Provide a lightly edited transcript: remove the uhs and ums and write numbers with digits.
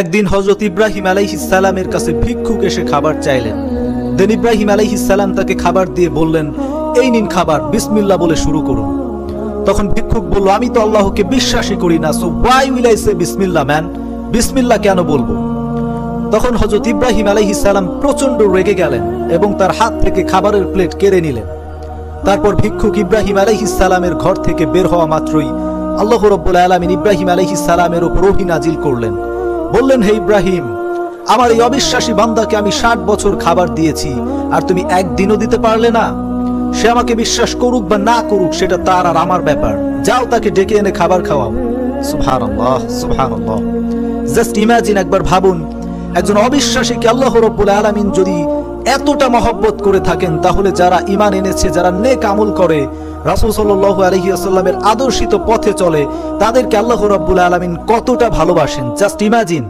একদিন হযরত ইব্রাহিম আলাইহিস সালামের কাছে ভিক্ষুক এসে খাবার চাইলেন। দেন ইব্রাহিম আলাইহিস সালাম তাকে খাবার দিয়ে বললেন, এই নিন খাবার, বিসমিল্লাহ বলে শুরু করুন। তখন ভিক্ষুক বলল, আমি তো আল্লাহকে বিশ্বাসই করি না, so why will I say বিসমিল্লাহ ম্যান, বিসমিল্লাহ কেন বলবো? তখন হযরত ইব্রাহিম আলাইহিস সালাম প্রচন্ড রেগে গেলেন এবং তার হাত থেকে খাবারের প্লেট কেড়ে নিলেন। তারপর ভিক্ষুক ইব্রাহিম আলাইহিস সালামের ঘর থেকে বের হওয়া মাত্রই আল্লাহ রাব্বুল আলামিন ইব্রাহিম আলাইহিস সালামের উপর ওহী নাজিল করলেন। বললেন, হে ইব্রাহিম, আমার এই অবিশ্বাসী বান্দাকে আমি 60 বছর খাবার দিয়েছি, আর তুমি একদিনও দিতে পারলে না? সে আমাকে বিশ্বাস করুক বা না করুক, সেটা তার আর আমার ব্যাপার। যাও, তাকে ডেকে এনে খাবার খাওয়াও। সুবহানাল্লাহ, সুবহানাল্লাহ। জাস্ট ইমাজিন, একবার ভাবুন, একজন অবিশ্বাসীকে আল্লাহ রাব্বুল আলামিন যদি এতটা মহব্বত করে থাকেন, তাহলে যারা ঈমান এনেছে, যারা নেক আমল করে, রাসূল সাল্লাল্লাহু আলাইহি ওয়াসাল্লামের আদর্শিত পথে চলে, তাদেরকে আল্লাহ রাব্বুল আলামিন কতটা ভালোবাসেন। Just imagine.